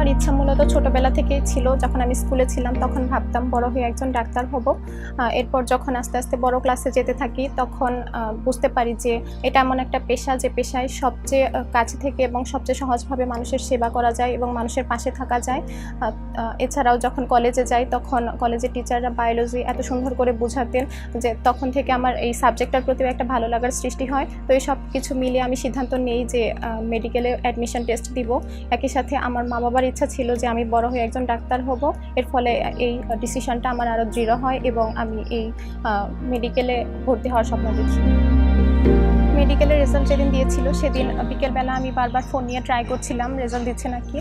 হওয়ার ইচ্ছা মূলত ছোটবেলা থেকেই ছিল। যখন আমি স্কুলে ছিলাম তখন ভাবতাম বড় হয়ে একজন ডাক্তার হব। এরপর যখন আস্তে আস্তে বড় ক্লাসে যেতে থাকি তখন বুঝতে পারি যে এটা এমন একটা পেশা যে পেশায় সবচেয়ে কাছে থেকে এবং সবচেয়ে সহজভাবে মানুষের সেবা করা যায় এবং মানুষের পাশে থাকা যায়। এছাড়াও যখন কলেজে যাই তখন কলেজের টিচাররা বায়োলজি এত সুন্দর করে বোঝাতেন যে তখন থেকে আমার এই সাবজেক্টটার প্রতিও একটা ভালো লাগার সৃষ্টি হয়। তো এই সব কিছু মিলিয়ে আমি সিদ্ধান্ত নেই যে মেডিকেলে অ্যাডমিশন টেস্ট দিব। একই সাথে আমার মা বাবার ইচ্ছা ছিল যে আমি বড় হয়ে একজন ডাক্তার হব। এর ফলে এই ডিসিশনটা আমার আরও দৃঢ় হয় এবং আমি এই মেডিকেলে ভর্তি হওয়ার স্বপ্ন দেখি। মেডিকেলের রেজাল্ট যেদিন দিয়েছিল সেদিন বিকেলবেলা আমি বারবার ফোন নিয়ে ট্রাই করছিলাম রেজাল্ট দিচ্ছে নাকি।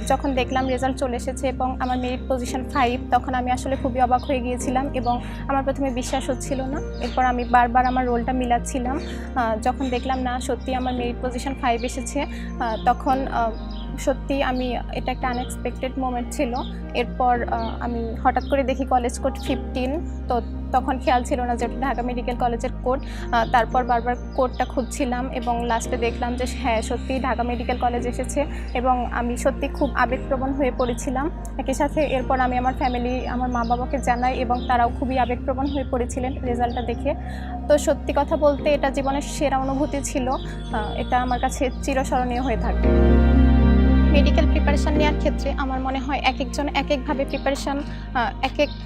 যখন দেখলাম রেজাল্ট চলে এসেছে এবং আমার মেরিট পজিশন 5, তখন আমি আসলে খুবই অবাক হয়ে গিয়েছিলাম এবং আমার প্রথমে বিশ্বাস হচ্ছিল না। এরপর আমি বারবার আমার রোলটা মিলাচ্ছিলাম। যখন দেখলাম না সত্যি আমার মেরিট পজিশন 5 এসেছে, তখন সত্যি এটা একটা আনএক্সপেক্টেড মোমেন্ট ছিল। এরপর আমি হঠাৎ করে দেখি কলেজ কোড 15, তো তখন খেয়াল ছিল না যে ঢাকা মেডিকেল কলেজের কোড। তারপর বারবার কোডটা খুঁজছিলাম এবং লাস্টে দেখলাম যে হ্যাঁ সত্যি ঢাকা মেডিকেল কলেজ এসেছে এবং আমি সত্যি খুব আবেগপ্রবণ হয়ে পড়েছিলাম। একই সাথে এরপর আমি আমার ফ্যামিলি, আমার মা বাবাকে জানাই এবং তারাও খুবই আবেগপ্রবণ হয়ে পড়েছিলেন রেজাল্টটা দেখে। তো সত্যি কথা বলতে এটা জীবনের সেরা অনুভূতি ছিল। এটা আমার কাছে চিরস্মরণীয় হয়ে থাকবে। মেডিকেল প্রিপারেশান নেওয়ার ক্ষেত্রে আমার মনে হয় একেকজন এক একভাবে প্রিপারেশান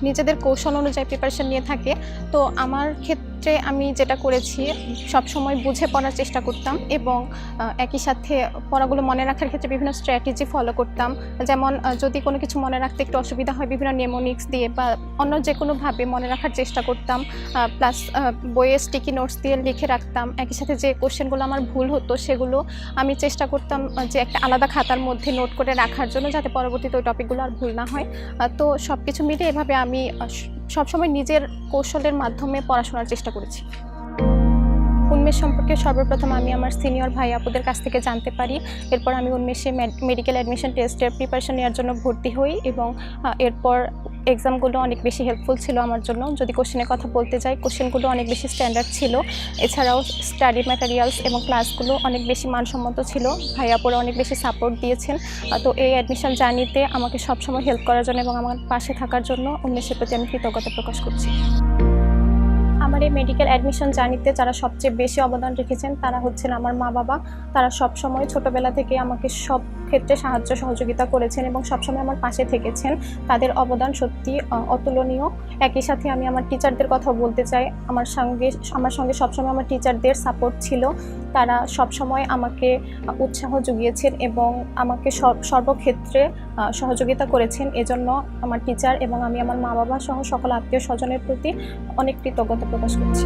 নিজেদের কৌশল অনুযায়ী প্রিপারেশান নিয়ে থাকে। তো আমার ক্ষেত্রে আমি যেটা করেছি সবসময় বুঝে পড়ার চেষ্টা করতাম এবং একই সাথে পড়াগুলো মনে রাখার ক্ষেত্রে বিভিন্ন স্ট্র্যাটেজি ফলো করতাম। যেমন যদি কোনো কিছু মনে রাখতে একটু অসুবিধা হয় বিভিন্ন নেমোনিক্স দিয়ে বা অন্য যে কোনোভাবে মনে রাখার চেষ্টা করতাম। প্লাস বইয়ে স্টিকি নোটস দিয়ে লিখে রাখতাম। একই সাথে যে কোশ্চেনগুলো আমার ভুল হতো সেগুলো আমি চেষ্টা করতাম যে একটা আলাদা খাতার মধ্যে নোট করে রাখার জন্য, যাতে পরবর্তীতে ওই টপিকগুলো আর ভুল না হয়। তো সব কিছু মিলে এভাবে আমি সবসময় নিজের কৌশলের মাধ্যমে পড়াশোনার চেষ্টা করেছি। উন্মেষ সম্পর্কে সর্বপ্রথম আমি আমার সিনিয়র ভাই আপুদের কাছ থেকে জানতে পারি। এরপর আমি উন্মেষে মেডিকেল অ্যাডমিশন টেস্টের প্রিপারেশন নেওয়ার জন্য ভর্তি হই এবং এরপর এক্সামগুলো অনেক বেশি হেল্পফুল ছিল আমার জন্য। যদি কোশ্চেনের কথা বলতে যাই, কোশ্চেনগুলো অনেক বেশি স্ট্যান্ডার্ড ছিল। এছাড়াও স্টাডি ম্যাটেরিয়ালস এবং ক্লাসগুলো অনেক বেশি মানসম্মত ছিল। ভাই আপুরা অনেক বেশি সাপোর্ট দিয়েছেন। তো এই অ্যাডমিশন জার্নিতে আমাকে সবসময় হেল্প করার জন্য এবং আমার পাশে থাকার জন্য উন্মেষের প্রতি আমি কৃতজ্ঞতা প্রকাশ করছি। আমার এই মেডিকেল অ্যাডমিশন জার্নিতে যারা সবচেয়ে বেশি অবদান রেখেছেন তারা হচ্ছেন আমার মা বাবা। তারা সবসময় ছোটোবেলা থেকে আমাকে সব ক্ষেত্রে সাহায্য সহযোগিতা করেছেন এবং সবসময় আমার পাশে থেকেছেন। তাদের অবদান সত্যি অতুলনীয়। একই সাথে আমি আমার টিচারদের কথা বলতে চাই। আমার সঙ্গে সবসময় আমার টিচারদের সাপোর্ট ছিল। তারা সবসময় আমাকে উৎসাহ জুগিয়েছেন এবং আমাকে সর্বক্ষেত্রে সহযোগিতা করেছেন। এজন্য আমার টিচার এবং আমি আমার মা বাবা সহ সকল আত্মীয় স্বজনের প্রতি অনেক কৃতজ্ঞতা প্রকাশ করছি।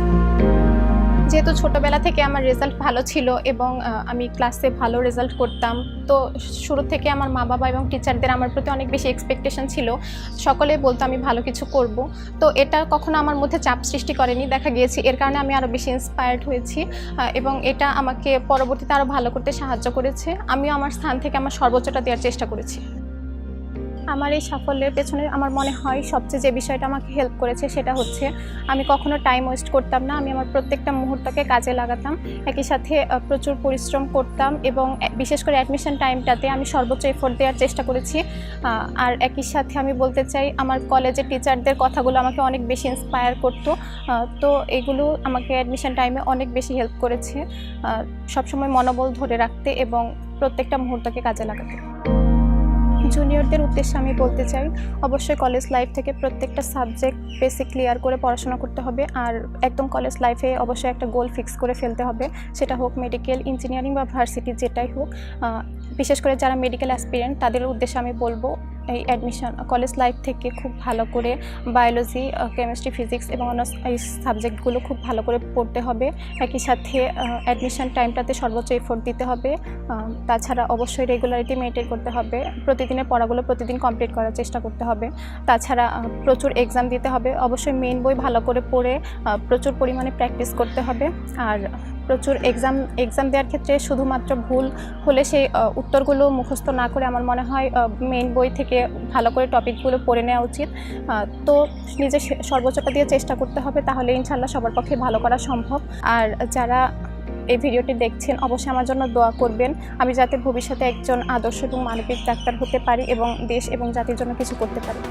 যেহেতু ছোটোবেলা থেকে আমার রেজাল্ট ভালো ছিল এবং আমি ক্লাসে ভালো রেজাল্ট করতাম, তো শুরু থেকে আমার মা বাবা এবং টিচারদের আমার প্রতি অনেক বেশি এক্সপেকটেশন ছিল। সকলেই বলতো আমি ভালো কিছু করব। তো এটা কখনো আমার মধ্যে চাপ সৃষ্টি করেনি, দেখা গিয়েছে এর কারণে আমি আরও বেশি ইন্সপায়ার্ড হয়েছি এবং এটা আমাকে পরবর্তীতে আরও ভালো করতে সাহায্য করেছে। আমিও আমার স্থান থেকে আমার সর্বোচ্চটা দেওয়ার চেষ্টা করেছি। আমার এই সাফল্যের পেছনে আমার মনে হয় সবচেয়ে যে বিষয়টা আমাকে হেল্প করেছে সেটা হচ্ছে আমি কখনো টাইম ওয়েস্ট করতাম না। আমি আমার প্রত্যেকটা মুহূর্তকে কাজে লাগাতাম। একই সাথে প্রচুর পরিশ্রম করতাম এবং বিশেষ করে অ্যাডমিশন টাইমটাতে আমি সর্বোচ্চ এফোর্ট দেওয়ার চেষ্টা করেছি। আর একই সাথে আমি বলতে চাই আমার কলেজের টিচারদের কথাগুলো আমাকে অনেক বেশি ইন্সপায়ার করতো। তো এগুলো আমাকে অ্যাডমিশন টাইমে অনেক বেশি হেল্প করেছে সবসময় মনোবল ধরে রাখতে এবং প্রত্যেকটা মুহূর্তকে কাজে লাগাতে। জুনিয়রদের উদ্দেশ্যে আমি বলতে চাই অবশ্যই কলেজ লাইফ থেকে প্রত্যেকটা সাবজেক্ট বেসিক ক্লিয়ার করে পড়াশোনা করতে হবে। আর একদম কলেজ লাইফে অবশ্যই একটা গোল ফিক্স করে ফেলতে হবে, সেটা হোক মেডিকেল, ইঞ্জিনিয়ারিং বা ভার্সিটি যেটাই হোক। বিশেষ করে যারা মেডিকেল অ্যাসপিরেন্ট তাদের উদ্দেশ্যে আমি বলবো এই কলেজ লাইফ থেকে খুব ভালো করে বায়োলজি, কেমিস্ট্রি, ফিজিক্স এবং অন্য এই সাবজেক্টগুলো খুব ভালো করে পড়তে হবে। একই সাথে অ্যাডমিশন টাইমটাতে সর্বোচ্চ এফোর্ট দিতে হবে। তাছাড়া অবশ্যই রেগুলারিটি মেনটেন করতে হবে। প্রতিদিনের পড়াগুলো প্রতিদিন কমপ্লিট করার চেষ্টা করতে হবে। তাছাড়া প্রচুর এক্সাম দিতে হবে। অবশ্যই মেইন বই ভালো করে পড়ে প্রচুর পরিমাণে প্র্যাকটিস করতে হবে। আর প্রচুর এক্সাম দেওয়ার ক্ষেত্রে শুধুমাত্র ভুল হলে সেই উত্তরগুলো মুখস্থ না করে আমার মনে হয় মেইন বই থেকে ভালো করে টপিকগুলো পড়ে নেওয়া উচিত। তো নিজের সর্বোচ্চটা দিয়ে চেষ্টা করতে হবে, তাহলে ইনশাল্লাহ সবার পক্ষে ভালো করা সম্ভব। আর যারা এই ভিডিওটি দেখছেন অবশ্যই আমার জন্য দোয়া করবেন, আমি যাতে ভবিষ্যতে একজন আদর্শ এবং মানবিক ডাক্তার হতে পারি এবং দেশ এবং জাতির জন্য কিছু করতে পারি।